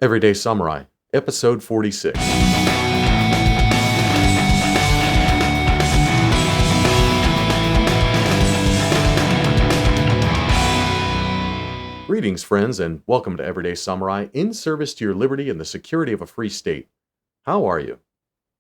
Everyday Samurai, Episode 46. Greetings, friends, and welcome to Everyday Samurai, in service to your liberty and the security of a free state. How are you?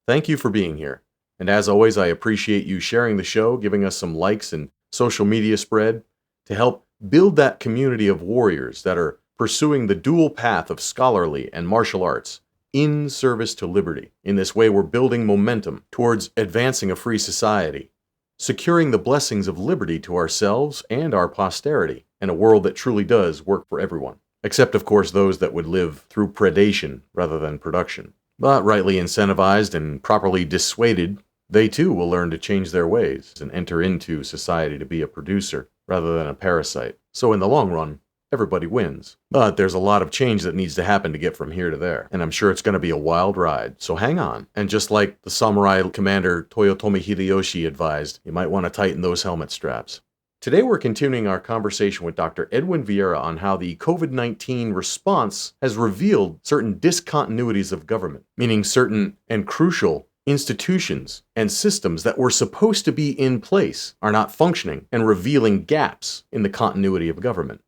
Thank you for being here. And as always, I appreciate you sharing the show, giving us some likes and social media spread to help build that community of warriors that are pursuing the dual path of scholarly and martial arts in service to liberty. In this way, we're building momentum towards advancing a free society, securing the blessings of liberty to ourselves and our posterity, and a world that truly does work for everyone. Except, of course, those that would live through predation rather than production. But rightly incentivized and properly dissuaded, they too will learn to change their ways and enter into society to be a producer rather than a parasite. So in the long run, everybody wins. But there's a lot of change that needs to happen to get from here to there, and I'm sure it's going to be a wild ride, so hang on. And just like the samurai commander Toyotomi Hideyoshi advised, you might want to tighten those helmet straps. Today we're continuing our conversation with Dr. Edwin Vieira on how the COVID-19 response has revealed certain discontinuities of government, meaning certain and crucial institutions and systems that were supposed to be in place are not functioning and revealing gaps in the continuity of government.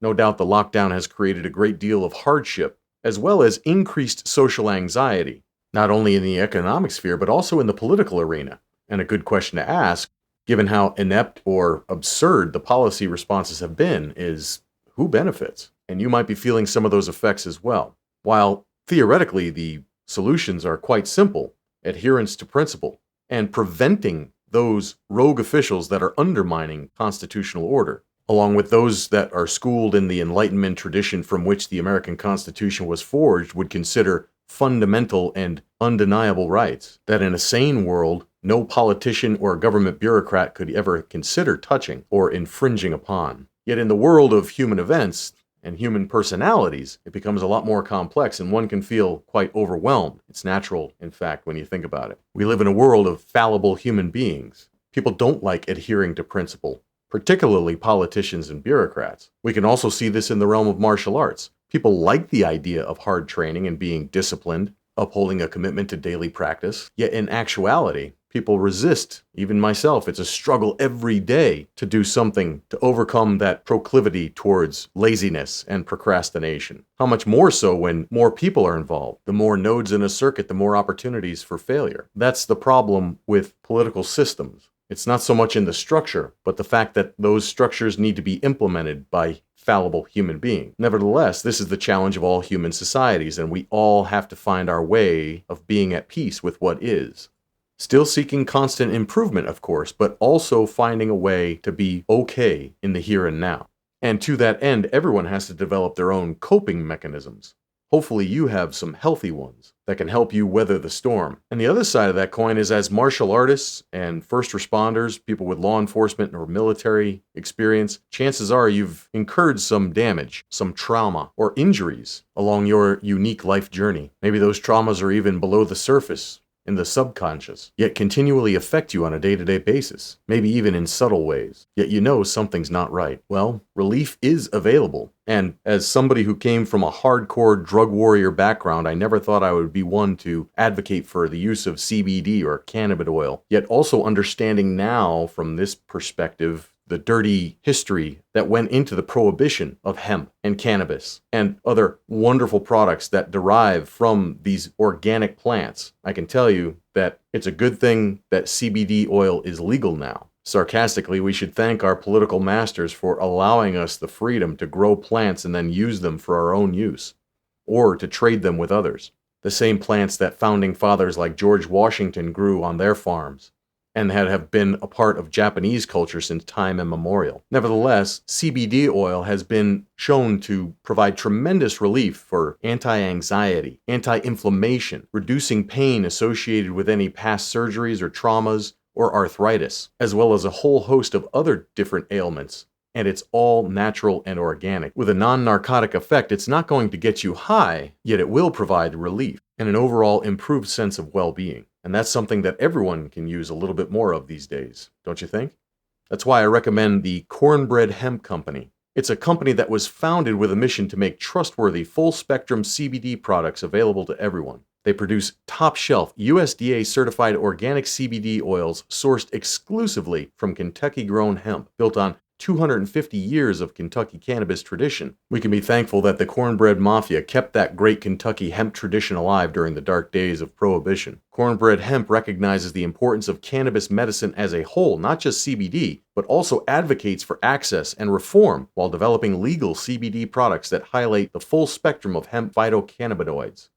No doubt the lockdown has created a great deal of hardship, as well as increased social anxiety, not only in the economic sphere, but also in the political arena. And a good question to ask, given how inept or absurd the policy responses have been, is who benefits? And you might be feeling some of those effects as well. While theoretically the solutions are quite simple, adherence to principle, and preventing those rogue officials that are undermining constitutional order, along with those that are schooled in the Enlightenment tradition from which the American Constitution was forged, would consider fundamental and undeniable rights that in a sane world, no politician or government bureaucrat could ever consider touching or infringing upon. Yet in the world of human events and human personalities, it becomes a lot more complex, and one can feel quite overwhelmed. It's natural, in fact, when you think about it. We live in a world of fallible human beings. People don't like adhering to principle, particularly politicians and bureaucrats. We can also see this in the realm of martial arts. People like the idea of hard training and being disciplined, upholding a commitment to daily practice. Yet in actuality, people resist. Even myself, it's a struggle every day to do something to overcome that proclivity towards laziness and procrastination. How much more so when more people are involved? The more nodes in a circuit, the more opportunities for failure. That's the problem with political systems. It's not so much in the structure, but the fact that those structures need to be implemented by fallible human beings. Nevertheless, this is the challenge of all human societies, and we all have to find our way of being at peace with what is. Still seeking constant improvement, of course, but also finding a way to be okay in the here and now. And to that end, everyone has to develop their own coping mechanisms. Hopefully you have some healthy ones that can help you weather the storm. And the other side of that coin is, as martial artists and first responders, people with law enforcement or military experience, chances are you've incurred some damage, some trauma, or injuries along your unique life journey. Maybe those traumas are even below the surface, in the subconscious, yet continually affect you on a day-to-day basis, maybe even in subtle ways, yet you know something's not right. Well, relief is available. And as somebody who came from a hardcore drug warrior background, I never thought I would be one to advocate for the use of CBD or cannabis oil, yet also understanding now from this perspective the dirty history that went into the prohibition of hemp and cannabis and other wonderful products that derive from these organic plants. I can tell you that it's a good thing that CBD oil is legal now. Sarcastically, we should thank our political masters for allowing us the freedom to grow plants and then use them for our own use, or to trade them with others. The same plants that founding fathers like George Washington grew on their farms, and have been a part of Japanese culture since time immemorial. Nevertheless, CBD oil has been shown to provide tremendous relief for anti-anxiety, anti-inflammation, reducing pain associated with any past surgeries or traumas or arthritis, as well as a whole host of other different ailments. And it's all natural and organic. With a non-narcotic effect, it's not going to get you high, yet it will provide relief and an overall improved sense of well-being. And that's something that everyone can use a little bit more of these days, don't you think? That's why I recommend the Cornbread Hemp Company. It's a company that was founded with a mission to make trustworthy, full-spectrum CBD products available to everyone. They produce top-shelf, USDA-certified organic CBD oils sourced exclusively from Kentucky-grown hemp, built on 250 years of Kentucky cannabis tradition. We can be thankful that the Cornbread Mafia kept that great Kentucky hemp tradition alive during the dark days of Prohibition. Cornbread Hemp recognizes the importance of cannabis medicine as a whole, not just CBD, but also advocates for access and reform while developing legal CBD products that highlight the full spectrum of hemp phytocannabinoids.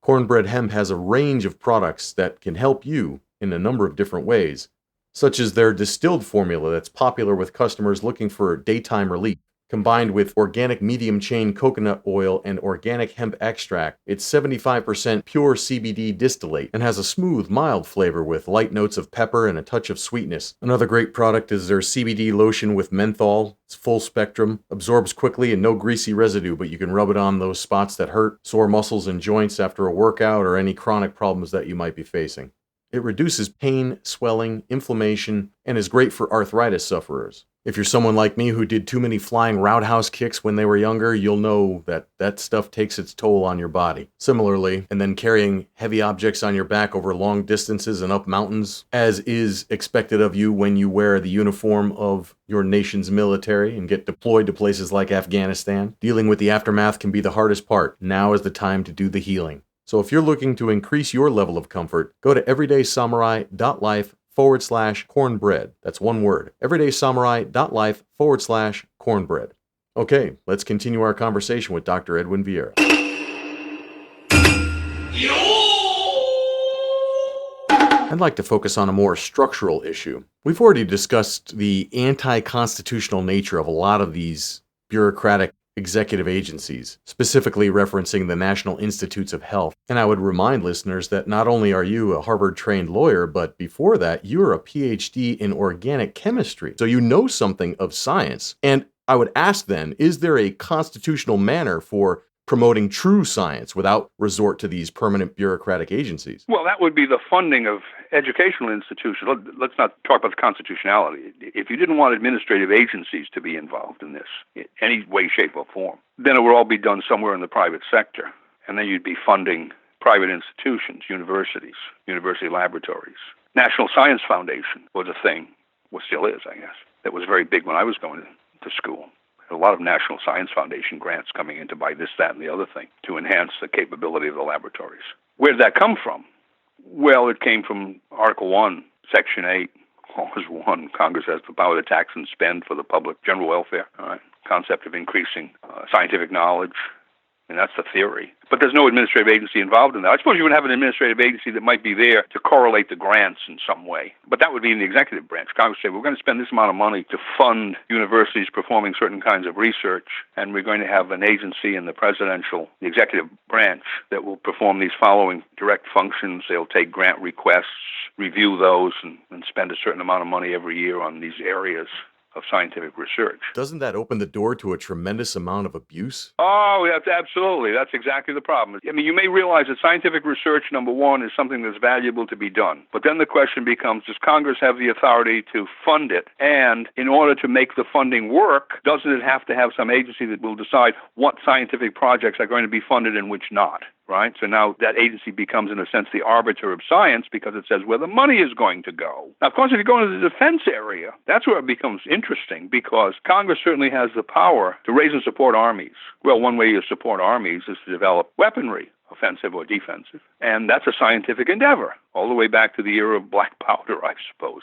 Cornbread Hemp has a range of products that can help you in a number of different ways, such as their distilled formula that's popular with customers looking for daytime relief. Combined with organic medium-chain coconut oil and organic hemp extract, it's 75% pure CBD distillate and has a smooth, mild flavor with light notes of pepper and a touch of sweetness. Another great product is their CBD lotion with menthol. It's full spectrum, absorbs quickly and no greasy residue, but you can rub it on those spots that hurt, sore muscles and joints after a workout, or any chronic problems that you might be facing. It reduces pain, swelling, inflammation, and is great for arthritis sufferers. If you're someone like me who did too many flying roundhouse kicks when they were younger, you'll know that that stuff takes its toll on your body. Similarly, and then carrying heavy objects on your back over long distances and up mountains, as is expected of you when you wear the uniform of your nation's military and get deployed to places like Afghanistan, dealing with the aftermath can be the hardest part. Now is the time to do the healing. So if you're looking to increase your level of comfort, go to everydaysamurai.life/cornbread. That's one word, everydaysamurai.life/cornbread. Okay, let's continue our conversation with Dr. Edwin Vieira. I'd like to focus on a more structural issue. We've already discussed the anti-constitutional nature of a lot of these bureaucratic executive agencies, specifically referencing the National Institutes of Health. And I would remind listeners that not only are you a Harvard-trained lawyer, but before that, you're a PhD in organic chemistry. So you know something of science. And I would ask then, is there a constitutional manner for promoting true science without resort to these permanent bureaucratic agencies? Well, that would be the funding of educational institutions. Let's not talk about the constitutionality. If you didn't want administrative agencies to be involved in this in any way, shape, or form, then it would all be done somewhere in the private sector. And then you'd be funding private institutions, universities, university laboratories. National Science Foundation was a thing, well, still is, I guess. That was very big when I was going to school. A lot of National Science Foundation grants coming in to buy this, that, and the other thing to enhance the capability of the laboratories. Where did that come from? Well, it came from Article 1, Section 8, Clause 1. Congress has the power to tax and spend for the public general welfare. All right. Concept of increasing scientific knowledge. And that's the theory. But there's no administrative agency involved in that. I suppose you would have an administrative agency that might be there to correlate the grants in some way. But that would be in the executive branch. Congress would say, we're going to spend this amount of money to fund universities performing certain kinds of research, and we're going to have an agency in the executive branch that will perform these following direct functions. They'll take grant requests, review those, and spend a certain amount of money every year on these areas of scientific research. Doesn't that open the door to a tremendous amount of abuse? Oh, that's absolutely. That's exactly the problem. I mean, you may realize that scientific research, number one, is something that's valuable to be done. But then the question becomes, does Congress have the authority to fund it? And in order to make the funding work, doesn't it have to have some agency that will decide what scientific projects are going to be funded and which not? Right? So now that agency becomes, in a sense, the arbiter of science because it says where the money is going to go. Now, of course, if you go into the defense area, that's where it becomes interesting because Congress certainly has the power to raise and support armies. Well, one way you support armies is to develop weaponry, offensive or defensive. And that's a scientific endeavor, all the way back to the era of black powder, I suppose.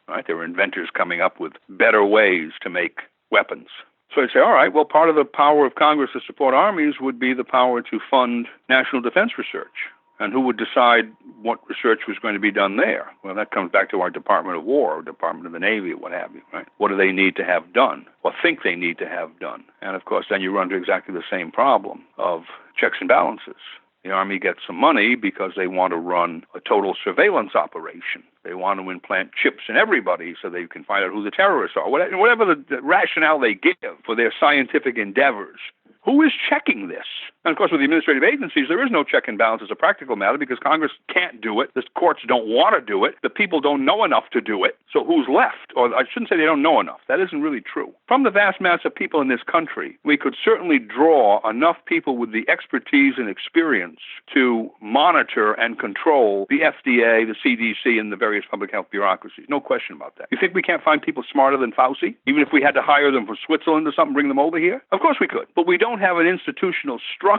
Right? There were inventors coming up with better ways to make weapons. So I'd say, all right, well, part of the power of Congress to support armies would be the power to fund national defense research. And who would decide what research was going to be done there? Well, that comes back to our Department of War, or Department of the Navy, or what have you, right? What do they need to have done, or think they need to have done? And, of course, then you run into exactly the same problem of checks and balances. The Army gets some money because they want to run a total surveillance operation. They want to implant chips in everybody so they can find out who the terrorists are. Whatever the rationale they give for their scientific endeavors, who is checking this? And of course, with the administrative agencies, there is no check and balance as a practical matter because Congress can't do it. The courts don't want to do it. The people don't know enough to do it. So who's left? Or I shouldn't say they don't know enough. That isn't really true. From the vast mass of people in this country, we could certainly draw enough people with the expertise and experience to monitor and control the FDA, the CDC, and the various public health bureaucracies. No question about that. You think we can't find people smarter than Fauci? Even if we had to hire them from Switzerland or something, bring them over here? Of course we could. But we don't have an institutional structure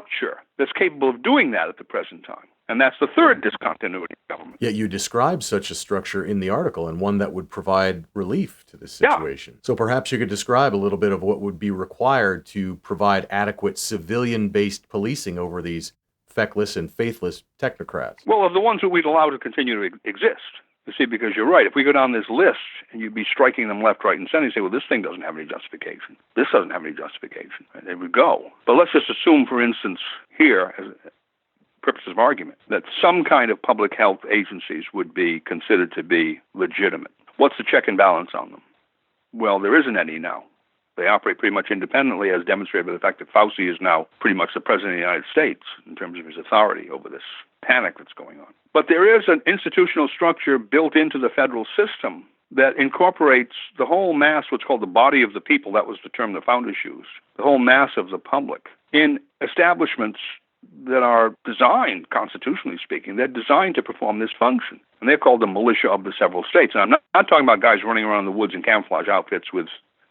that's capable of doing that at the present time. And that's the third discontinuity of government. Yet you describe such a structure in the article, and one that would provide relief to this situation. So perhaps you could describe a little bit of what would be required to provide adequate civilian-based policing over these feckless and faithless technocrats. Well, of the ones that we'd allow to continue to exist. You see, because you're right. If we go down this list and you'd be striking them left, right, and center, you say, well, this thing doesn't have any justification. This doesn't have any justification. And there we go. But let's just assume, for instance, here, as purposes of argument, that some kind of public health agencies would be considered to be legitimate. What's the check and balance on them? Well, there isn't any now. They operate pretty much independently, as demonstrated by the fact that Fauci is now pretty much the president of the United States in terms of his authority over this panic that's going on. But there is an institutional structure built into the federal system that incorporates the whole mass, what's called the body of the people, that was the term the founders used, the whole mass of the public, in establishments that are designed, constitutionally speaking, they're designed to perform this function. And they're called the militia of the several states. And I'm not talking about guys running around in the woods in camouflage outfits with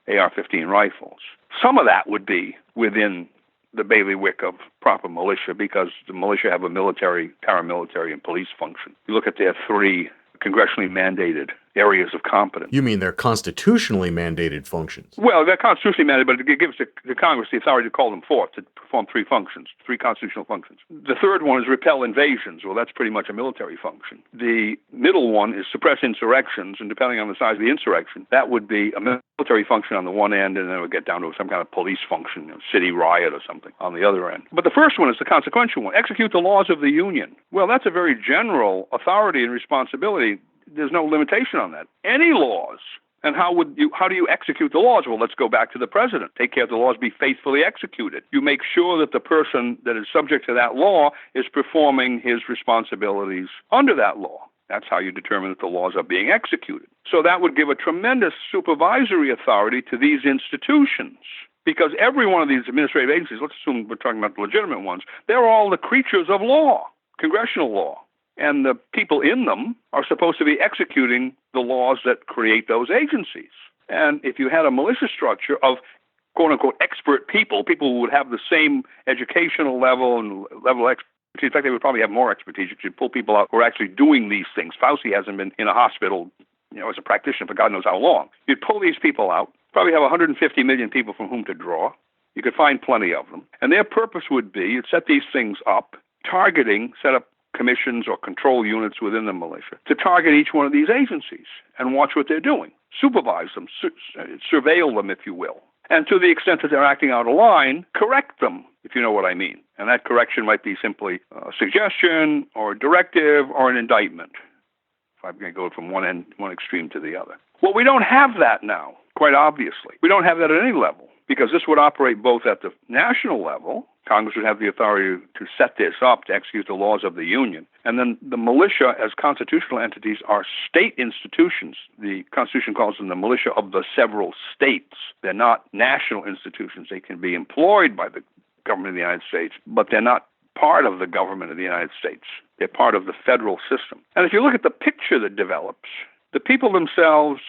AR-15 rifles. Some of that would be within the bailiwick of proper militia because the militia have a military, paramilitary, and police function. You look at their three congressionally mandated areas of competence. You mean they're constitutionally mandated functions? Well, they're constitutionally mandated, but it gives the Congress the authority to call them forth to perform three functions, three constitutional functions. The third one is repel invasions. Well, that's pretty much a military function. The middle one is suppress insurrections, and depending on the size of the insurrection, that would be a military function on the one end, and then it would get down to some kind of police function, city riot or something on the other end. But the first one is the consequential one. Execute the laws of the Union. Well, that's a very general authority and responsibility. There's no limitation on that. Any laws. And how do you execute the laws? Well, let's go back to the president. Take care of the laws be faithfully executed. You make sure that the person that is subject to that law is performing his responsibilities under that law. That's how you determine that the laws are being executed. So that would give a tremendous supervisory authority to these institutions. Because every one of these administrative agencies, let's assume we're talking about the legitimate ones, they're all the creatures of law, congressional law. And the people in them are supposed to be executing the laws that create those agencies. And if you had a militia structure of quote-unquote expert people who would have the same educational level and level of expertise, in fact, they would probably have more expertise. You could pull people out who are actually doing these things. Fauci hasn't been in a hospital, as a practitioner for God knows how long. You'd pull these people out, probably have 150 million people from whom to draw. You could find plenty of them. And their purpose would be, you'd set these things up, set up commissions or control units within the militia to target each one of these agencies and watch what they're doing, supervise them, surveil them, if you will. And to the extent that they're acting out of line, correct them, if you know what I mean. And that correction might be simply a suggestion or a directive or an indictment, if I'm going to go from one extreme to the other. Well, we don't have that now, quite obviously. We don't have that at any level because this would operate both at the national level. Congress would have the authority to set this up, to execute the laws of the Union. And then the militia, as constitutional entities, are state institutions. The Constitution calls them the militia of the several states. They're not national institutions. They can be employed by the government of the United States, but they're not part of the government of the United States. They're part of the federal system. And if you look at the picture that develops, the people themselves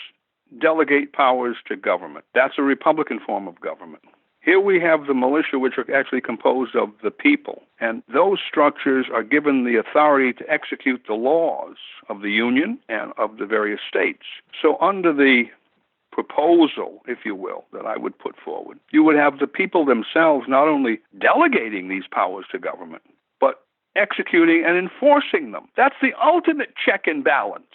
delegate powers to government. That's a Republican form of government. Here we have the militia, which are actually composed of the people, and those structures are given the authority to execute the laws of the Union and of the various states. So under the proposal, if you will, that I would put forward, you would have the people themselves not only delegating these powers to government, but executing and enforcing them. That's the ultimate check and balance.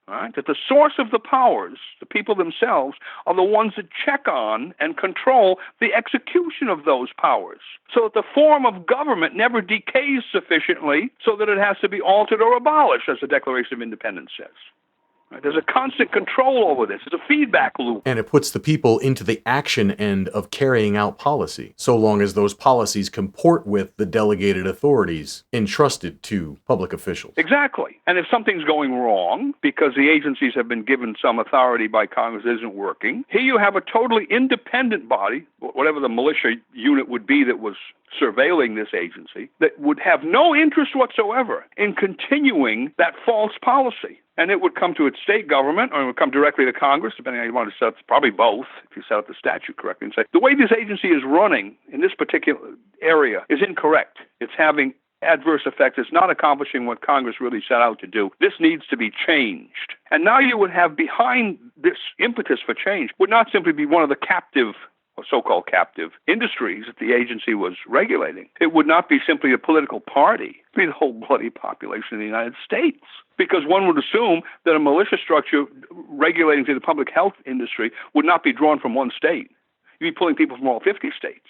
Right? That the source of the powers, the people themselves, are the ones that check on and control the execution of those powers, so that the form of government never decays sufficiently so that it has to be altered or abolished, as the Declaration of Independence says. Right? There's a constant control over this. There's a feedback loop. And it puts the people into the action end of carrying out policy, so long as those policies comport with the delegated authorities entrusted to public officials. Exactly. And if something's going wrong because the agencies have been given some authority by Congress that isn't working, here you have a totally independent body, whatever the militia unit would be that was surveilling this agency, that would have no interest whatsoever in continuing that false policy. And it would come to its state government, or it would come directly to Congress, depending on how you want to set up, probably both, if you set up the statute correctly, and say, the way this agency is running in this particular area is incorrect. It's having adverse effects. It's not accomplishing what Congress really set out to do. This needs to be changed. And now you would have behind this impetus for change would not simply be one of the captive or so-called captive industries that the agency was regulating. It would not be simply a political party. It would be the whole bloody population of the United States. Because one would assume that a militia structure regulating to the public health industry would not be drawn from one state. You'd be pulling people from all 50 states.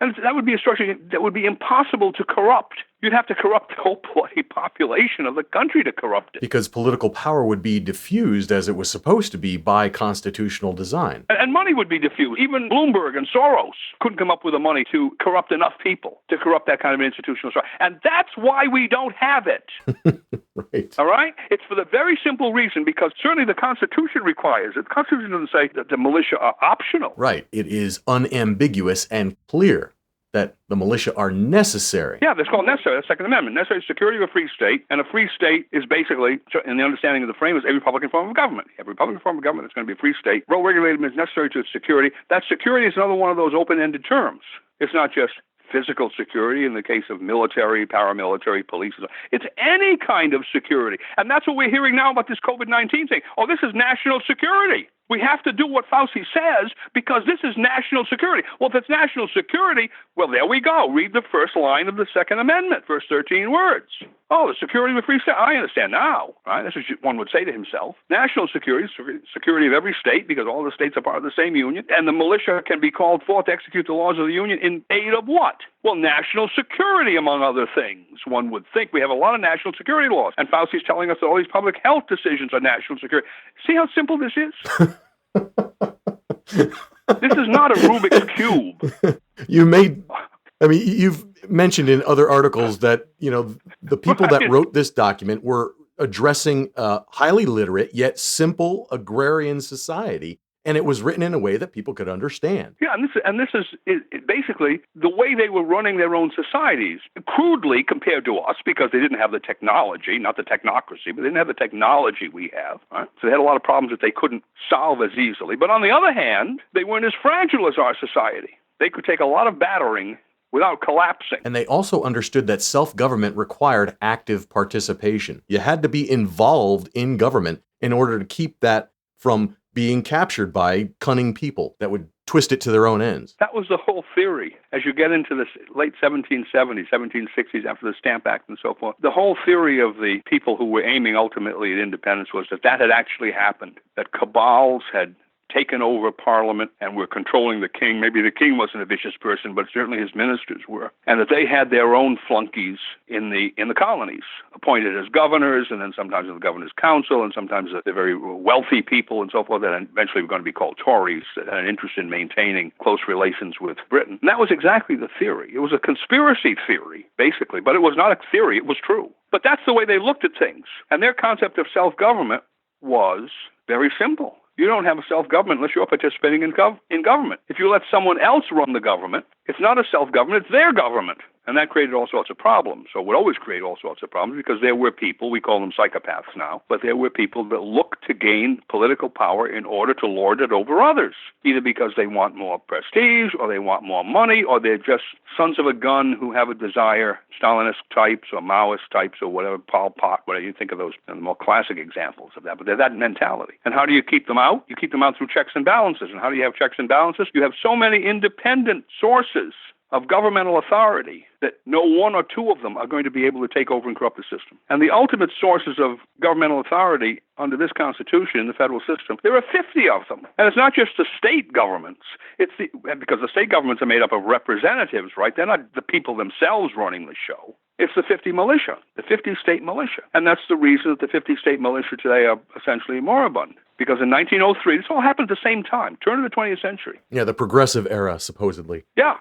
And that would be a structure that would be impossible to corrupt. You'd have to corrupt the whole bloody population of the country to corrupt it. Because political power would be diffused as it was supposed to be by constitutional design. And money would be diffused. Even Bloomberg and Soros couldn't come up with the money to corrupt enough people to corrupt that kind of an institutional structure. And that's why we don't have it. Right. All right? It's for the very simple reason, because certainly the Constitution requires it. The Constitution doesn't say that the militia are optional. Right. It is unambiguous and clear that the militia are necessary. Yeah, that's called necessary. That's Second Amendment. Necessary is security of a free state, and a free state is basically, in the understanding of the frame, is a Republican form of government. A Republican form of government is going to be a free state. Well-regulated means necessary to its security. That security is another one of those open-ended terms. It's not just physical security in the case of military, paramilitary, police. It's any kind of security. And that's what we're hearing now about this COVID-19 thing. Oh, this is national security. We have to do what Fauci says because this is national security. Well, if it's national security, well, there we go. Read the first line of the Second Amendment, first 13 words. Oh, the security of a free state. I understand now, right? That's what one would say to himself. National security, security of every state, because all the states are part of the same union, and the militia can be called forth to execute the laws of the union in aid of what? Well, national security, among other things. One would think we have a lot of national security laws, and Fauci's telling us that all these public health decisions are national security. See how simple this is? This is not a Rubik's Cube. You've mentioned in other articles that, the people that wrote this document were addressing a highly literate yet simple agrarian society. And it was written in a way that people could understand. Yeah, and this is basically the way they were running their own societies, crudely compared to us, because they didn't have the technology, not the technocracy, but they didn't have the technology we have. Right? So they had a lot of problems that they couldn't solve as easily. But on the other hand, they weren't as fragile as our society. They could take a lot of battering without collapsing. And they also understood that self-government required active participation. You had to be involved in government in order to keep that from being captured by cunning people that would twist it to their own ends. That was the whole theory. As you get into the late 1770s, 1760s, after the Stamp Act and so forth, the whole theory of the people who were aiming ultimately at independence was that had actually happened, that cabals had taken over Parliament and were controlling the king. Maybe the king wasn't a vicious person, but certainly his ministers were. And that they had their own flunkies in the colonies, appointed as governors, and then sometimes in the governor's council, and sometimes the very wealthy people and so forth that eventually were going to be called Tories, that had an interest in maintaining close relations with Britain. And that was exactly the theory. It was a conspiracy theory, basically, but it was not a theory. It was true. But that's the way they looked at things. And their concept of self-government was very simple. You don't have a self-government unless you're participating in government. If you let someone else run the government, it's not a self-government, it's their government. And that created all sorts of problems. So it would always create all sorts of problems because there were people, we call them psychopaths now, but there were people that look to gain political power in order to lord it over others, either because they want more prestige or they want more money or they're just sons of a gun who have a desire, Stalinist types or Maoist types or whatever, Pol Pot, whatever you think of those, the more classic examples of that. But they're that mentality. And how do you keep them out? You keep them out through checks and balances. And how do you have checks and balances? You have so many independent sources of governmental authority that no one or two of them are going to be able to take over and corrupt the system. And the ultimate sources of governmental authority under this Constitution in the federal system, there are 50 of them. And it's not just the state governments. Because the state governments are made up of representatives, right? They're not the people themselves running the show. It's the 50 militia, the 50 state militia. And that's the reason that the 50 state militia today are essentially moribund. Because in 1903, this all happened at the same time, turn of the 20th century. Yeah, the progressive era, supposedly. Yeah,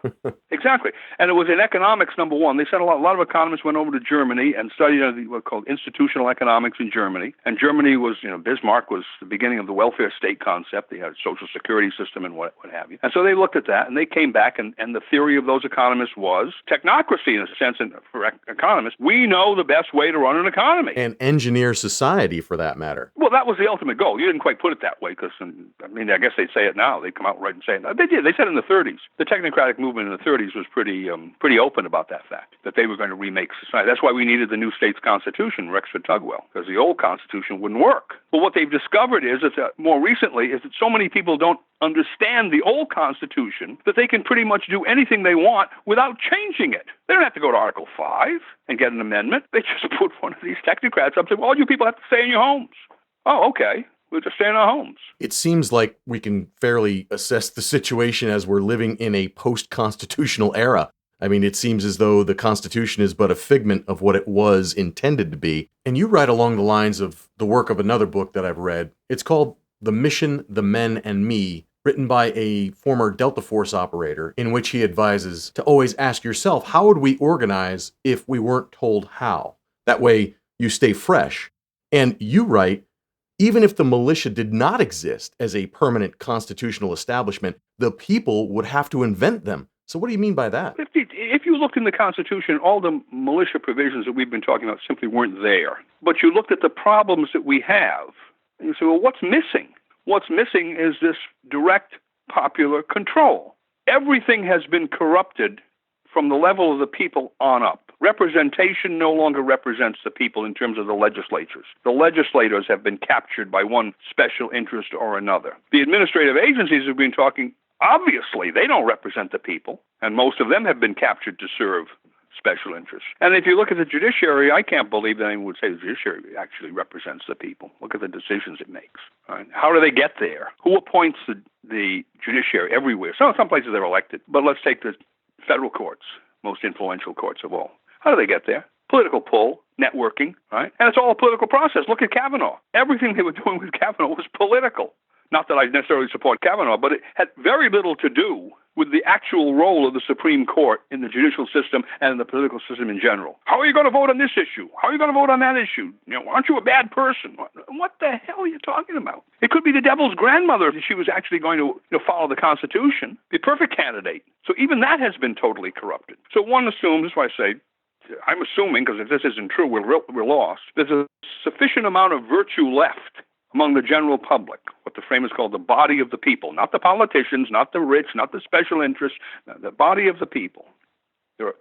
exactly. And it was in economics, number one. They said a lot of economists went over to Germany and studied what's called institutional economics in Germany. And Germany was, Bismarck was the beginning of the welfare state concept. They had a social security system and what have you. And so they looked at that and they came back and the theory of those economists was technocracy in a sense. And for economists, we know the best way to run an economy. And engineer society, for that matter. Well, that was the ultimate goal. You didn't quite put it that way because, I guess they'd say it now. They'd come out right and say it. They did. They said in the 30s. The technocratic movement in the 30s was pretty open about that fact, that they were going to remake society. That's why we needed the new state's constitution, Rexford Tugwell, because the old constitution wouldn't work. But what they've discovered is that more recently is that so many people don't understand the old constitution that they can pretty much do anything they want without changing it. They don't have to go to Article 5 and get an amendment. They just put one of these technocrats up and say, well, all you people have to stay in your homes. Oh, okay. We'll just stay in our homes. It seems like we can fairly assess the situation as we're living in a post-constitutional era. I mean, it seems as though the Constitution is but a figment of what it was intended to be. And you write along the lines of the work of another book that I've read. It's called The Mission, the Men, and Me, written by a former Delta Force operator, in which he advises to always ask yourself, how would we organize if we weren't told how? That way you stay fresh. And you write, even if the militia did not exist as a permanent constitutional establishment, the people would have to invent them. So what do you mean by that? If you looked in the Constitution, all the militia provisions that we've been talking about simply weren't there. But you looked at the problems that we have, and you say, well, what's missing? What's missing is this direct popular control. Everything has been corrupted from the level of the people on up. Representation no longer represents the people in terms of the legislatures. The legislators have been captured by one special interest or another. The administrative agencies have been talking, obviously, they don't represent the people, and most of them have been captured to serve special interests. And if you look at the judiciary, I can't believe that anyone would say the judiciary actually represents the people. Look at the decisions it makes. Right? How do they get there? Who appoints the judiciary everywhere? Some places they're elected, but let's take the federal courts, most influential courts of all. How do they get there? Political pull, networking, right? And it's all a political process. Look at Kavanaugh. Everything they were doing with Kavanaugh was political. Not that I necessarily support Kavanaugh, but it had very little to do with the actual role of the Supreme Court in the judicial system and the political system in general. How are you going to vote on this issue? How are you going to vote on that issue? Aren't you a bad person? What the hell are you talking about? It could be the devil's grandmother if she was actually going to follow the Constitution, the perfect candidate. So even that has been totally corrupted. So one assumes, that's why I say, I'm assuming, because if this isn't true, we're lost, there's a sufficient amount of virtue left among the general public, what the framers call the body of the people, not the politicians, not the rich, not the special interests, the body of the people.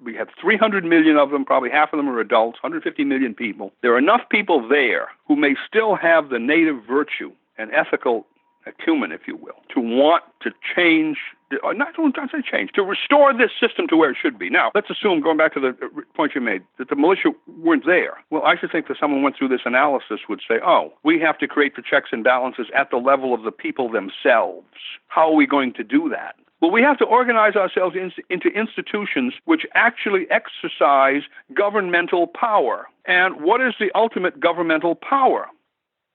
We have 300 million of them, probably half of them are adults, 150 million people. There are enough people there who may still have the native virtue and ethical acumen, if you will, to want to change, to restore this system to where it should be. Now, let's assume, going back to the point you made, that the militia weren't there. Well, I should think that someone went through this analysis would say, oh, we have to create the checks and balances at the level of the people themselves. How are we going to do that? Well, we have to organize ourselves into institutions which actually exercise governmental power. And what is the ultimate governmental power?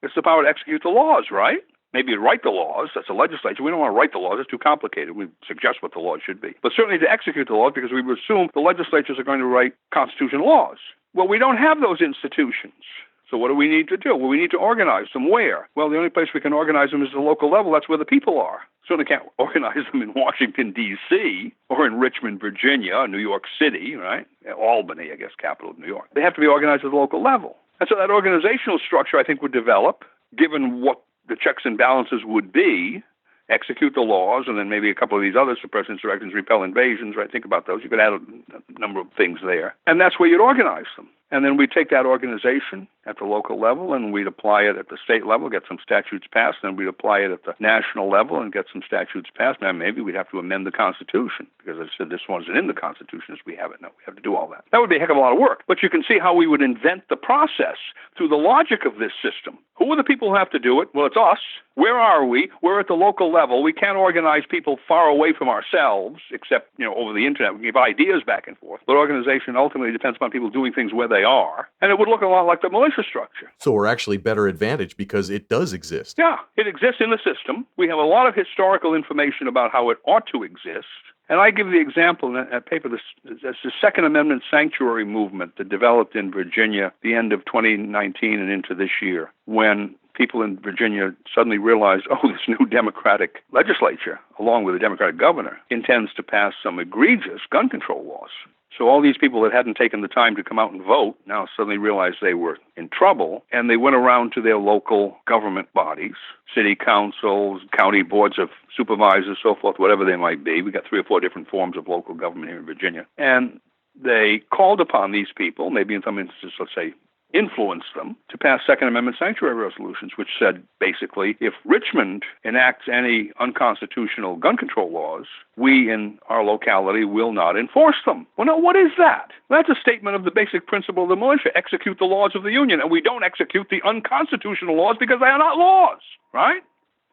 It's the power to execute the laws, right? Maybe to write the laws, that's the legislature. We don't want to write the laws, it's too complicated. We suggest what the laws should be. But certainly to execute the laws, because we would assume the legislatures are going to write constitutional laws. Well, we don't have those institutions. So what do we need to do? Well, we need to organize them. Where? Well, the only place we can organize them is the local level. That's where the people are. Certainly can't organize them in Washington, D.C., or in Richmond, Virginia, or New York City, right? Albany, I guess, capital of New York. They have to be organized at the local level. And so that organizational structure, I think, would develop, given what the checks and balances would be, execute the laws, and then maybe a couple of these other suppress insurrections, repel invasions, right? Think about those. You could add a number of things there. And that's where you'd organize them. And then we'd take that organization at the local level and we'd apply it at the state level, get some statutes passed, and then we'd apply it at the national level and get some statutes passed. Now, maybe we'd have to amend the Constitution because I said this wasn't in the Constitution as we have it now. We have to do all that. That would be a heck of a lot of work. But you can see how we would invent the process through the logic of this system. Who are the people who have to do it? Well, it's us. Where are we? We're at the local level. We can't organize people far away from ourselves, except, over the internet. We can give ideas back and forth. But organization ultimately depends upon people doing things where they are. And it would look a lot like the militia structure. So we're actually better advantaged because it does exist. Yeah, it exists in the system. We have a lot of historical information about how it ought to exist. And I give the example in that paper, that's the Second Amendment sanctuary movement that developed in Virginia the end of 2019 and into this year, when people in Virginia suddenly realized, this new Democratic legislature, along with a Democratic governor, intends to pass some egregious gun control laws. So all these people that hadn't taken the time to come out and vote now suddenly realized they were in trouble, and they went around to their local government bodies, city councils, county boards of supervisors, so forth, whatever they might be. We got 3 or 4 different forms of local government here in Virginia. And they called upon these people, maybe in some instances, let's say, influenced them to pass Second Amendment sanctuary resolutions, which said basically, if Richmond enacts any unconstitutional gun control laws, we in our locality will not enforce them. Well, now, what is that? That's a statement of the basic principle of the militia: execute the laws of the Union, and we don't execute the unconstitutional laws because they are not laws, right?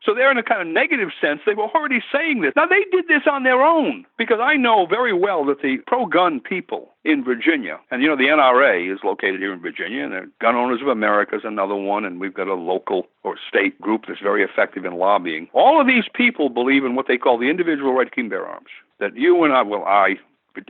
So they're in a kind of negative sense. They were already saying this. Now, they did this on their own, because I know very well that the pro-gun people in Virginia, and the NRA is located here in Virginia, and the Gun Owners of America is another one, and we've got a local or state group that's very effective in lobbying. All of these people believe in what they call the individual right to keep and bear arms. That you and I,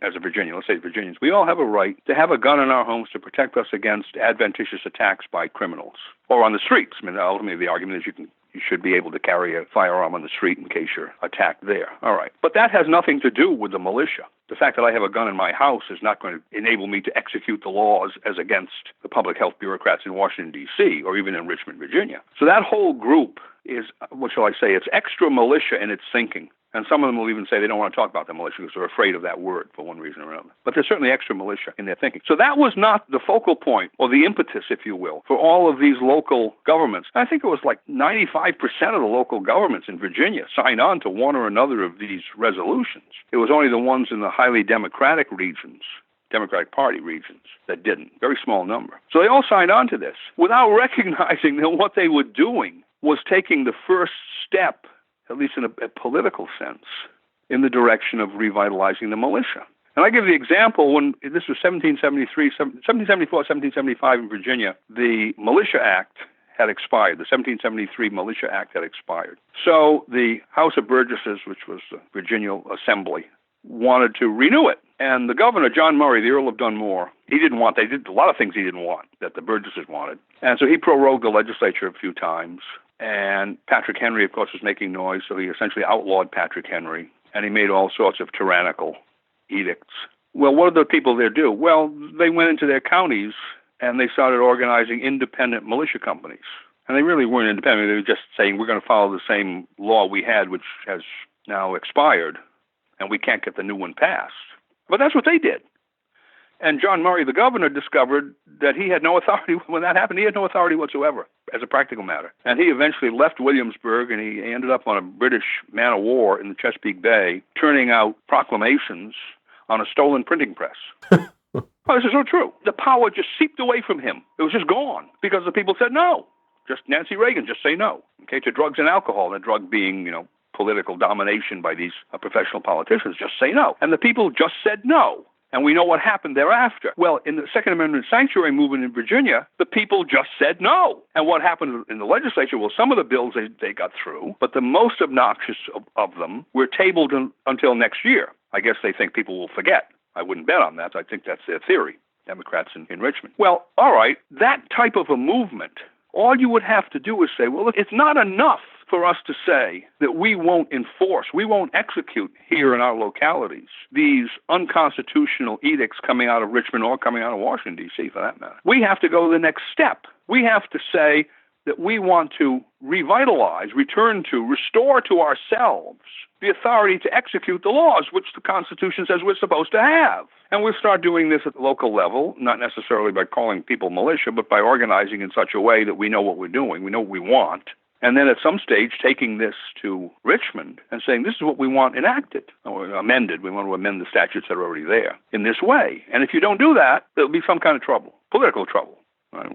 as a Virginian, let's say Virginians, we all have a right to have a gun in our homes to protect us against adventitious attacks by criminals or on the streets. I mean, ultimately, the argument is you should be able to carry a firearm on the street in case you're attacked there. All right. But that has nothing to do with the militia. The fact that I have a gun in my house is not going to enable me to execute the laws as against the public health bureaucrats in Washington, D.C., or even in Richmond, Virginia. So that whole group is, what shall I say, it's extra militia in its thinking. And some of them will even say they don't want to talk about the militia because they're afraid of that word for one reason or another. But there's certainly extra militia in their thinking. So that was not the focal point, or the impetus, if you will, for all of these local governments. I think it was like 95% of the local governments in Virginia signed on to one or another of these resolutions. It was only the ones in the highly Democratic regions, Democratic Party regions, that didn't. Very small number. So they all signed on to this without recognizing that what they were doing was taking the first step, at least in a political sense, in the direction of revitalizing the militia. And I give the example when this was 1774, 1775 in Virginia, the Militia Act had expired. The 1773 Militia Act had expired. So the House of Burgesses, which was the Virginia Assembly, wanted to renew it. And the governor, John Murray, the Earl of Dunmore, they did a lot of things he didn't want that the Burgesses wanted. And so he prorogued the legislature a few times. And Patrick Henry, of course, was making noise, so he essentially outlawed Patrick Henry, and he made all sorts of tyrannical edicts. Well, what did the people there do? Well, they went into their counties, and they started organizing independent militia companies. And they really weren't independent. They were just saying, we're going to follow the same law we had, which has now expired, and we can't get the new one passed. But that's what they did. And John Murray, the governor, discovered that he had no authority. When that happened, he had no authority whatsoever, as a practical matter. And he eventually left Williamsburg, and he ended up on a British man-of-war in the Chesapeake Bay, turning out proclamations on a stolen printing press. Oh, this is so true. The power just seeped away from him. It was just gone because the people said no. Just Nancy Reagan, just say no. Okay, to drugs and alcohol, the drug being, political domination by these professional politicians, just say no. And the people just said no. And we know what happened thereafter. Well, in the Second Amendment sanctuary movement in Virginia, the people just said no. And what happened in the legislature? Well, some of the bills they got through, but the most obnoxious of them were tabled until next year. I guess they think people will forget. I wouldn't bet on that. I think that's their theory, Democrats in Richmond. Well, all right, that type of a movement, all you would have to do is say, well, it's not enough for us to say that we won't enforce, we won't execute here in our localities these unconstitutional edicts coming out of Richmond or coming out of Washington, D.C., for that matter. We have to go the next step. We have to say that we want to revitalize, restore to ourselves the authority to execute the laws which the Constitution says we're supposed to have. And we'll start doing this at the local level, not necessarily by calling people militia, but by organizing in such a way that we know what we're doing, we know what we want. And then at some stage taking this to Richmond and saying, this is what we want enacted or amended. We want to amend the statutes that are already there in this way. And if you don't do that, there'll be some kind of trouble, political trouble. Right?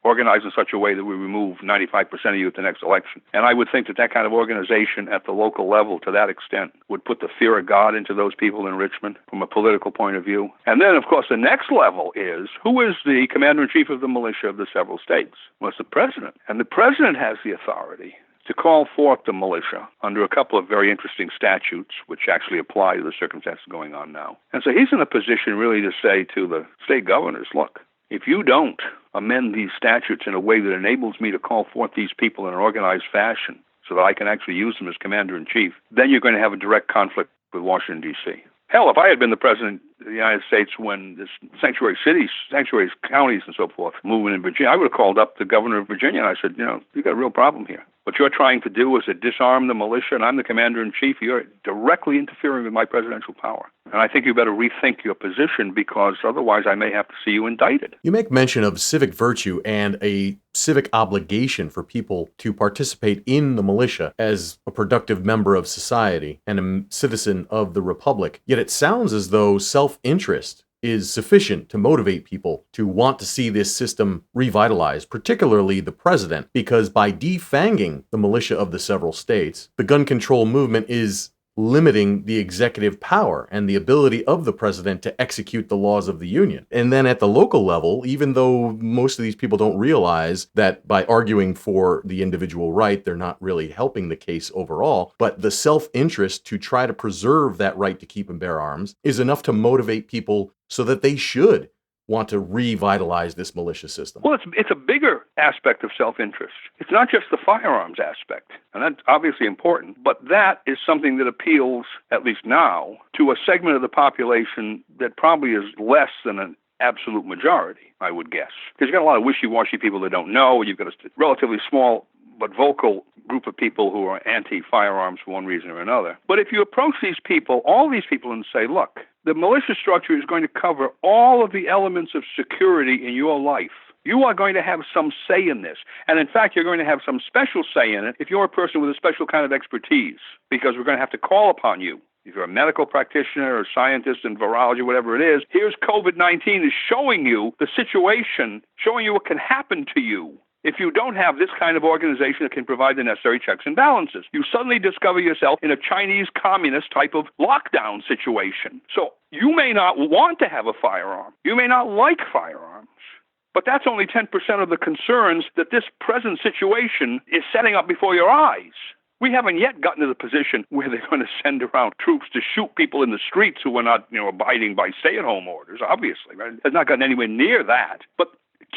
organize in such a way that we remove 95% of you at the next election. And I would think that that kind of organization at the local level to that extent would put the fear of God into those people in Richmond from a political point of view. And then, of course, the next level is, who is the commander-in-chief of the militia of the several states? Well, it's the president. And the president has the authority to call forth the militia under a couple of very interesting statutes which actually apply to the circumstances going on now. And so he's in a position really to say to the state governors, look, if you don't amend these statutes in a way that enables me to call forth these people in an organized fashion so that I can actually use them as commander-in-chief, then you're going to have a direct conflict with Washington, D.C. Hell, if I had been the president of the United States when this sanctuary cities, sanctuary counties and so forth, moving in Virginia, I would have called up the governor of Virginia and I said, you got a real problem here. What you're trying to do is to disarm the militia, and I'm the commander-in-chief. You're directly interfering with my presidential power. And I think you better rethink your position, because otherwise I may have to see you indicted. You make mention of civic virtue and a civic obligation for people to participate in the militia as a productive member of society and a citizen of the republic. Yet it sounds as though self-interest is sufficient to motivate people to want to see this system revitalized, particularly the president, because by defanging the militia of the several states, the gun control movement is limiting the executive power and the ability of the president to execute the laws of the union. And then at the local level, even though most of these people don't realize that by arguing for the individual right, they're not really helping the case overall, but the self-interest to try to preserve that right to keep and bear arms is enough to motivate people so that they should want to revitalize this militia system. Well, it's a bigger aspect of self-interest. It's not just the firearms aspect, and that's obviously important, but that is something that appeals, at least now, to a segment of the population that probably is less than an absolute majority, I would guess. Because you've got a lot of wishy-washy people that don't know. You've got a relatively small but vocal group of people who are anti-firearms for one reason or another. But if you approach these people, all these people, and say, look, the militia structure is going to cover all of the elements of security in your life. You are going to have some say in this. And in fact, you're going to have some special say in it if you're a person with a special kind of expertise, because we're going to have to call upon you. If you're a medical practitioner or scientist in virology, whatever it is, here's COVID-19 is showing you the situation, showing you what can happen to you if you don't have this kind of organization that can provide the necessary checks and balances. You suddenly discover yourself in a Chinese communist type of lockdown situation. So you may not want to have a firearm. You may not like firearms. But that's only 10% of the concerns that this present situation is setting up before your eyes. We haven't yet gotten to the position where they're going to send around troops to shoot people in the streets who are not, abiding by stay-at-home orders, obviously. Right? It's not gotten anywhere near that. But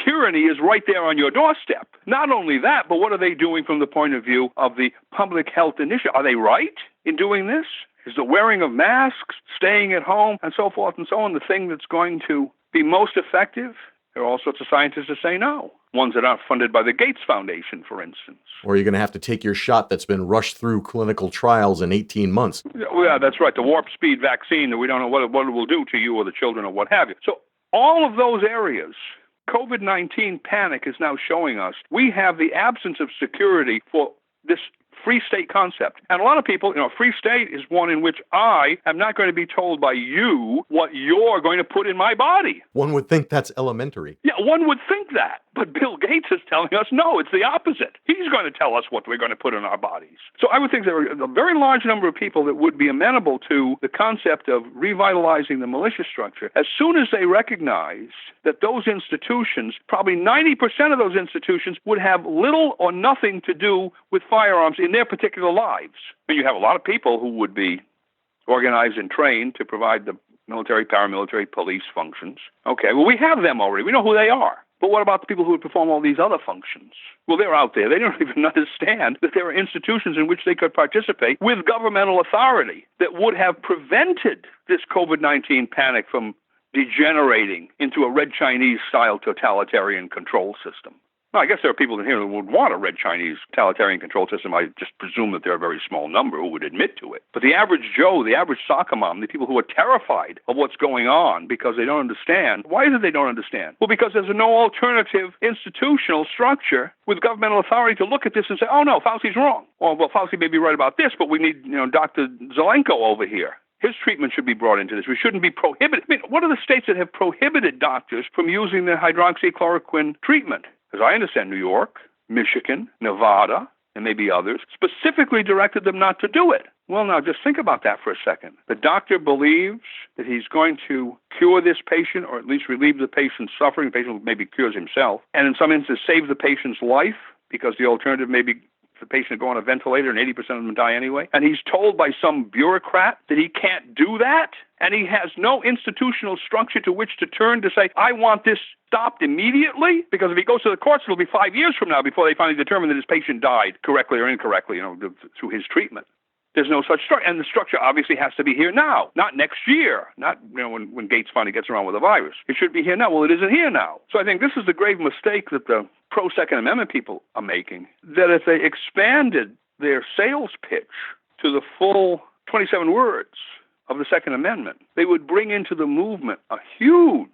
tyranny is right there on your doorstep. Not only that, but what are they doing from the point of view of the public health initiative? Are they right in doing this? Is the wearing of masks, staying at home, and so forth and so on the thing that's going to be most effective? There are all sorts of scientists that say no. Ones that aren't funded by the Gates Foundation, for instance. Or you're going to have to take your shot that's been rushed through clinical trials in 18 months. Yeah, that's right. The warp speed vaccine that we don't know what it will do to you or the children or what have you. So all of those areas, COVID-19 panic is now showing us we have the absence of security for this free state concept. And a lot of people, free state is one in which I am not going to be told by you what you're going to put in my body. One would think that's elementary. Yeah, one would think that. But Bill Gates is telling us, no, it's the opposite. He's going to tell us what we're going to put in our bodies. So I would think there are a very large number of people that would be amenable to the concept of revitalizing the militia structure as soon as they recognize that those institutions, probably 90% of those institutions, would have little or nothing to do with firearms in their particular lives. And you have a lot of people who would be organized and trained to provide the military, paramilitary, police functions. Okay, well, we have them already. We know who they are. But what about the people who would perform all these other functions? Well, they're out there. They don't even understand that there are institutions in which they could participate with governmental authority that would have prevented this COVID-19 panic from degenerating into a Red Chinese-style totalitarian control system. Now, I guess there are people in here who would want a Red Chinese totalitarian control system. I just presume that they're a very small number who would admit to it. But the average Joe, the average soccer mom, the people who are terrified of what's going on because they don't understand. Why is it they don't understand? Well, because there's no alternative institutional structure with governmental authority to look at this and say, oh, no, Fauci's wrong. Or, well, Fauci may be right about this, but we need, Dr. Zelenko over here. His treatment should be brought into this. We shouldn't be prohibited. I mean, what are the states that have prohibited doctors from using the hydroxychloroquine treatment? as I understand, New York, Michigan, Nevada, and maybe others, specifically directed them not to do it. Well, now, just think about that for a second. The doctor believes that he's going to cure this patient, or at least relieve the patient's suffering. The patient maybe cures himself, and in some instances save the patient's life, because the alternative may be the patient go on a ventilator and 80% of them die anyway. And he's told by some bureaucrat that he can't do that, and he has no institutional structure to which to turn to say, I want this stopped immediately, because if he goes to the courts, it'll be 5 years from now before they finally determine that his patient died correctly or incorrectly, through his treatment. There's no such structure, and the structure obviously has to be here now, not next year, not when Gates finally gets around with the virus. It should be here now. Well, it isn't here now. So I think this is the grave mistake that the pro-Second Amendment people are making, that if they expanded their sales pitch to the full 27 words of the Second Amendment, they would bring into the movement a huge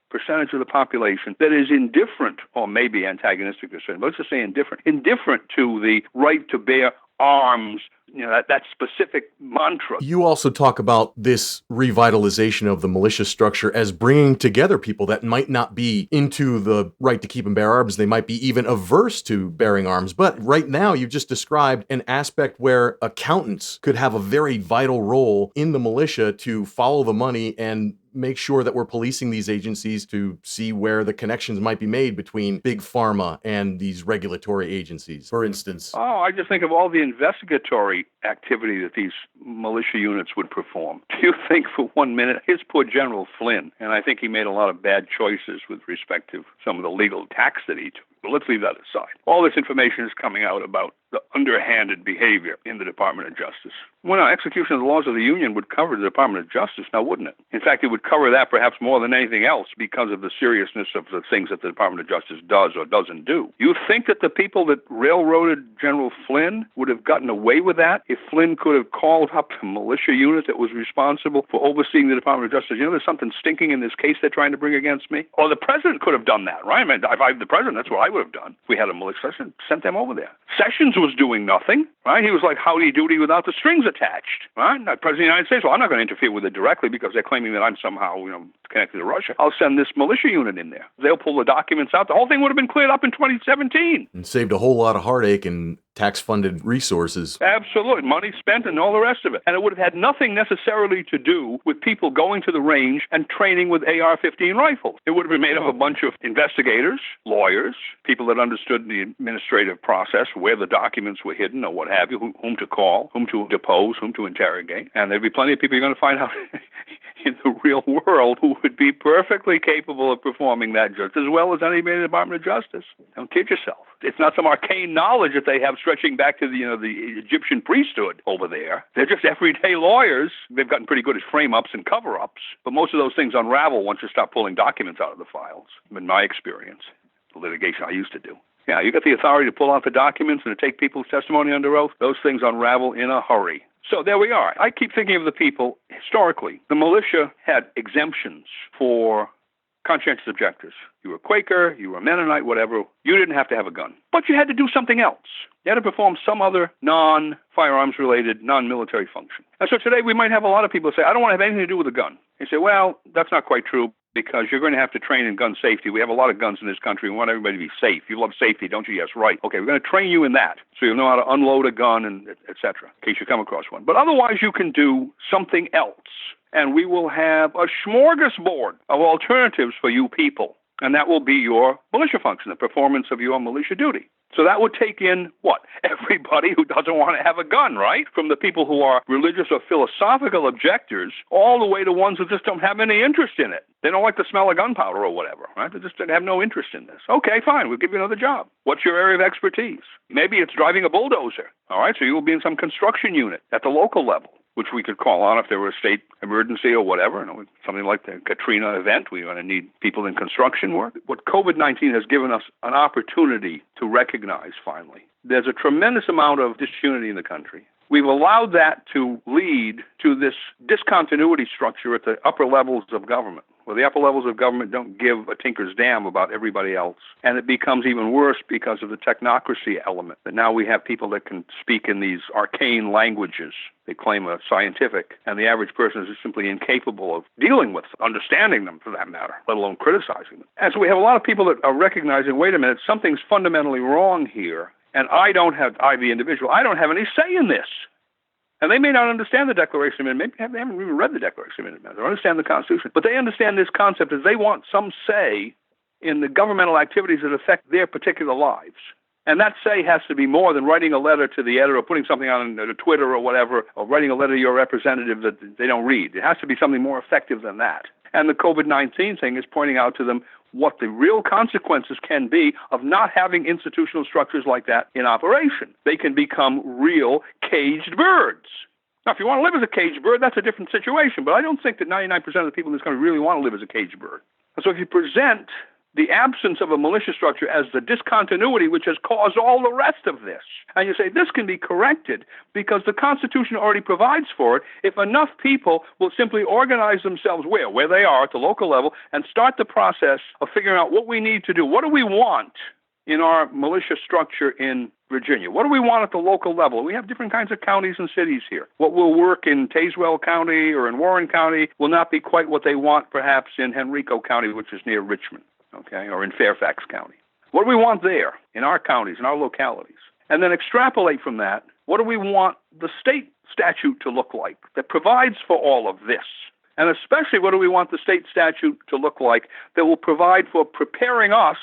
percentage of the population that is indifferent, or maybe antagonistic to certain, but let's just say indifferent to the right to bear arms, that specific mantra. You also talk about this revitalization of the militia structure as bringing together people that might not be into the right to keep and bear arms. They might be even averse to bearing arms. But right now, you've just described an aspect where accountants could have a very vital role in the militia to follow the money and make sure that we're policing these agencies to see where the connections might be made between big pharma and these regulatory agencies, for instance. Oh, I just think of all the investigatory activity that these militia units would perform. Do you think for 1 minute, his poor General Flynn, and I think he made a lot of bad choices with respect to some of the legal tacks that he took. But let's leave that aside. All this information is coming out about the underhanded behavior in the Department of Justice. Well, now, execution of the laws of the Union would cover the Department of Justice, now wouldn't it? In fact, it would cover that perhaps more than anything else because of the seriousness of the things that the Department of Justice does or doesn't do. You think that the people that railroaded General Flynn would have gotten away with that if Flynn could have called up the militia unit that was responsible for overseeing the Department of Justice? There's something stinking in this case they're trying to bring against me. Or the president could have done that, right? I mean, if I'm the president, that's what I would have done. If we had a militia, sent them over there. Sessions was doing nothing, right? He was like howdy doody without the strings attached, right? Not President of the United States. Well, I'm not going to interfere with it directly because they're claiming that I'm somehow, connected to Russia. I'll send this militia unit in there. They'll pull the documents out. The whole thing would have been cleared up in 2017. And saved a whole lot of heartache and tax-funded resources. Absolutely. Money spent and all the rest of it. And it would have had nothing necessarily to do with people going to the range and training with AR-15 rifles. It would have been made up of a bunch of investigators, lawyers, people that understood the administrative process, where the documents were hidden or what have you, whom to call, whom to depose, whom to interrogate. And there'd be plenty of people you're going to find out in the real world who would be perfectly capable of performing that just as well as anybody in the Department of Justice. Don't kid yourself. It's not some arcane knowledge that they have stretching back to the Egyptian priesthood over there. They're just everyday lawyers. They've gotten pretty good at frame-ups and cover-ups, but most of those things unravel once you start pulling documents out of the files, in my experience, the litigation I used to do. Yeah, you got the authority to pull out the documents and to take people's testimony under oath. Those things unravel in a hurry. So there we are. I keep thinking of the people historically. The militia had exemptions for conscientious objectors. You were Quaker, you were Mennonite, whatever. You didn't have to have a gun. But you had to do something else. You had to perform some other non-firearms related, non-military function. And so today we might have a lot of people say, I don't want to have anything to do with a gun. You say, well, that's not quite true, because you're going to have to train in gun safety. We have a lot of guns in this country. We want everybody to be safe. You love safety, don't you? Yes, right. Okay, we're going to train you in that, so you'll know how to unload a gun, and et cetera, in case you come across one. But otherwise, you can do something else, and we will have a smorgasbord of alternatives for you people, and that will be your militia function, the performance of your militia duty. So that would take in, what? Everybody who doesn't want to have a gun, right? From the people who are religious or philosophical objectors all the way to ones who just don't have any interest in it. They don't like the smell of gunpowder or whatever, right? They just have no interest in this. Okay, fine, we'll give you another job. What's your area of expertise? Maybe it's driving a bulldozer, all right? So you will be in some construction unit at the local level, which we could call on if there were a state emergency or whatever, something like the Katrina event. We're going to need people in construction work. What COVID-19 has given us an opportunity to recognize, finally, there's a tremendous amount of disunity in the country. we've allowed that to lead to this discontinuity structure at the upper levels of government, where the upper levels of government don't give a tinker's damn about everybody else. And it becomes even worse because of the technocracy element, that now we have people that can speak in these arcane languages they claim are scientific, and the average person is just simply incapable of dealing with, understanding them for that matter, let alone criticizing them. And so we have a lot of people that are recognizing, wait a minute, something's fundamentally wrong here, and the individual, I don't have any say in this. And they may not understand the Declaration of Independence, maybe they haven't even read the Declaration of Independence or understand the Constitution, but they understand this concept as they want some say in the governmental activities that affect their particular lives. And that say has to be more than writing a letter to the editor or putting something on Twitter or whatever, or writing a letter to your representative that they don't read. It has to be something more effective than that. And the COVID-19 thing is pointing out to them what the real consequences can be of not having institutional structures like that in operation. They can become real caged birds. Now, if you want to live as a caged bird, that's a different situation, but I don't think that 99% of the people in this country really want to live as a caged bird. And so if you present the absence of a militia structure as the discontinuity which has caused all the rest of this, and you say this can be corrected because the Constitution already provides for it, if enough people will simply organize themselves where they are at the local level and start the process of figuring out what we need to do. What do we want in our militia structure in Virginia? What do we want at the local level? We have different kinds of counties and cities here. What will work in Tazewell County or in Warren County will not be quite what they want perhaps in Henrico County, which is near Richmond. Okay, or in Fairfax County. What do we want there in our counties, in our localities? And then extrapolate from that, what do we want the state statute to look like that provides for all of this? And especially, what do we want the state statute to look like that will provide for preparing us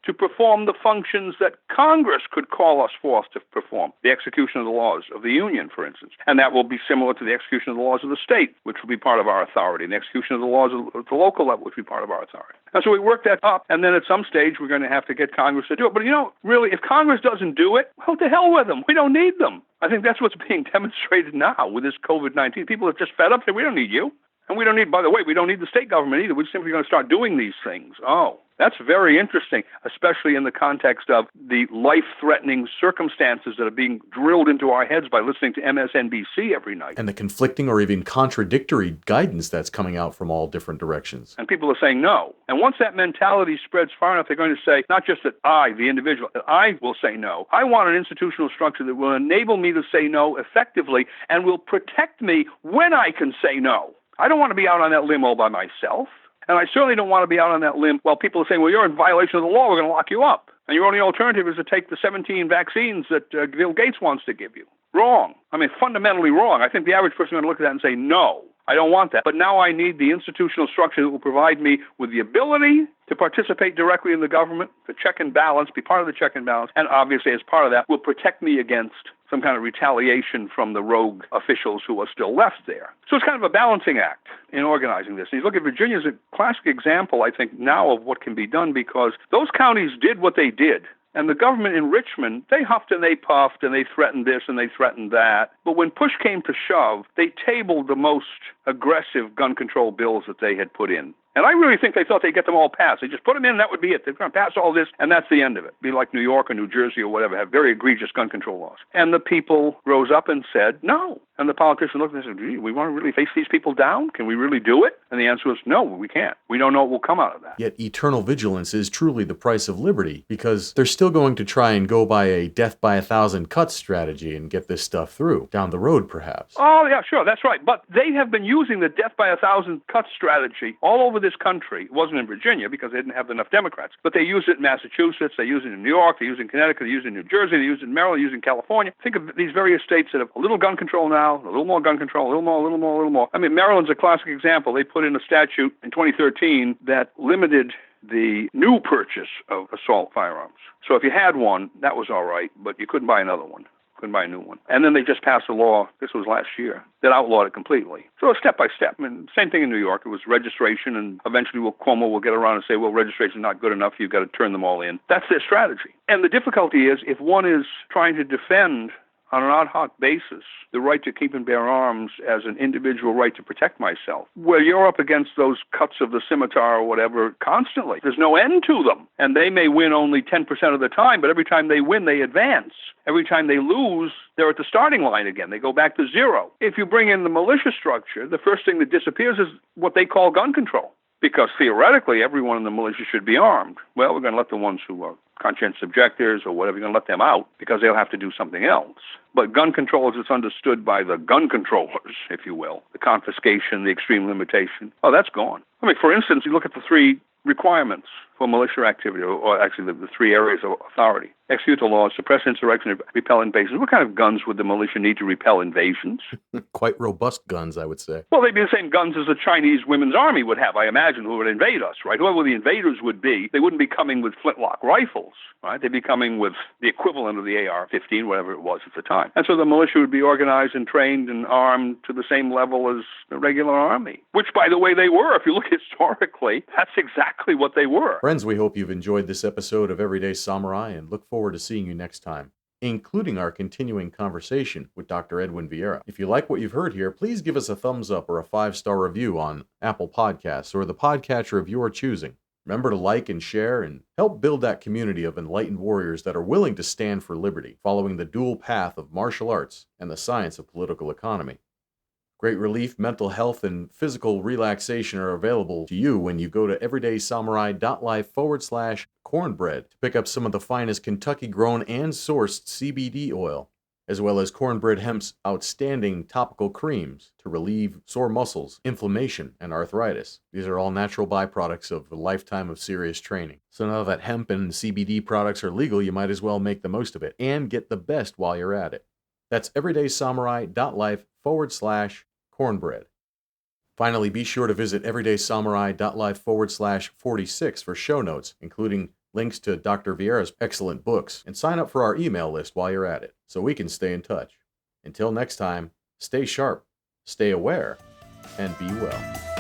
to perform the functions that Congress could call us forth to perform, the execution of the laws of the Union, for instance. And that will be similar to the execution of the laws of the state, which will be part of our authority, and the execution of the laws of the local level, which will be part of our authority. And so we work that up, and then at some stage we're going to have to get Congress to do it. But really, if Congress doesn't do it, well, to hell with them. We don't need them. I think that's what's being demonstrated now with this COVID-19. People are just fed up. We don't need you. And we don't need, by the way, we don't need the state government either. We're simply going to start doing these things. Oh, that's very interesting, especially in the context of the life-threatening circumstances that are being drilled into our heads by listening to MSNBC every night. And the conflicting or even contradictory guidance that's coming out from all different directions. And people are saying no. And once that mentality spreads far enough, they're going to say, not just that I, the individual, that I will say no. I want an institutional structure that will enable me to say no effectively and will protect me when I can say no. I don't want to be out on that limb all by myself. And I certainly don't want to be out on that limb while people are saying, well, you're in violation of the law, we're going to lock you up. And your only alternative is to take the 17 vaccines that Bill Gates wants to give you. Wrong. I mean, fundamentally wrong. I think the average person is going to look at that and say, no, I don't want that. But now I need the institutional structure that will provide me with the ability to participate directly in the government, the check and balance, be part of the check and balance, and obviously as part of that will protect me against some kind of retaliation from the rogue officials who are still left there. So it's kind of a balancing act in organizing this. And you look at Virginia as a classic example, I think, now of what can be done because those counties did what they did. And the government in Richmond, they huffed and they puffed and they threatened this and they threatened that. But when push came to shove, they tabled the most aggressive gun control bills that they had put in. And I really think they thought they'd get them all passed. They just put them in, and that would be it. They're going to pass all this, and that's the end of it. Be like New York or New Jersey or whatever, have very egregious gun control laws. And the people rose up and said, no. And the politicians looked and said, gee, we want to really face these people down? Can we really do it? And the answer was, no, we can't. We don't know what will come out of that. Yet eternal vigilance is truly the price of liberty, because they're still going to try and go by a death by 1,000 cuts strategy and get this stuff through, down the road perhaps. Oh, yeah, sure, that's right. But they have been using the death by 1,000 cuts strategy all over this country. It wasn't in Virginia because they didn't have enough Democrats. But they use it in Massachusetts, they use it in New York, they use it in Connecticut, they use it in New Jersey, they use it in Maryland, they use it in California. Think of these various states that have a little gun control now, a little more gun control, a little more, a little more, a little more. I mean, Maryland's a classic example. They put in a statute in 2013 that limited the new purchase of assault firearms. So if you had one, that was all right, but you couldn't buy another one. Couldn't buy a new one. And then they just passed a law, this was last year, that outlawed it completely. So step by step. I mean, same thing in New York. It was registration, and eventually Cuomo will get around and say, well, registration is not good enough. You've got to turn them all in. That's their strategy. And the difficulty is if one is trying to defend on an ad hoc basis the right to keep and bear arms as an individual right to protect myself, where you're up against those cuts of the scimitar or whatever constantly. There's no end to them. And they may win only 10% of the time, but every time they win, they advance. Every time they lose, they're at the starting line again. They go back to zero. If you bring in the militia structure, the first thing that disappears is what they call gun control. Because theoretically, everyone in the militia should be armed. Well, we're going to let the ones who are conscientious objectors or whatever, you're going to let them out because they'll have to do something else. But gun control, as it's understood by the gun controllers, if you will, the confiscation, the extreme limitation, that's gone. I mean, for instance, you look at the three requirements for militia activity, or actually the three areas of authority. Execute the laws, suppress insurrection, and repel invasions. What kind of guns would the militia need to repel invasions? Quite robust guns, I would say. Well, they'd be the same guns as the Chinese women's army would have, I imagine, who would invade us, right? Whoever the invaders would be, they wouldn't be coming with flintlock rifles, right? They'd be coming with the equivalent of the AR-15, whatever it was at the time. And so the militia would be organized and trained and armed to the same level as the regular army, which, by the way, they were. If you look historically, that's exactly what they were. Friends, we hope you've enjoyed this episode of Everyday Samurai and look forward to seeing you next time, including our continuing conversation with Dr. Edwin Vieira. If you like what you've heard here, please give us a thumbs up or a 5-star review on Apple Podcasts or the podcatcher of your choosing. Remember to like and share and help build that community of enlightened warriors that are willing to stand for liberty, following the dual path of martial arts and the science of political economy. Great relief, mental health, and physical relaxation are available to you when you go to everydaysamurai.life/cornbread to pick up some of the finest Kentucky-grown and sourced CBD oil, as well as Cornbread Hemp's outstanding topical creams to relieve sore muscles, inflammation, and arthritis. These are all natural byproducts of a lifetime of serious training. So now that hemp and CBD products are legal, you might as well make the most of it and get the best while you're at it. That's everydaysamurai.life/cornbread. Finally, be sure to visit everydaysamurai.life/46 for show notes, including links to Dr. Vieira's excellent books, and sign up for our email list while you're at it, so we can stay in touch. Until next time, stay sharp, stay aware, and be well.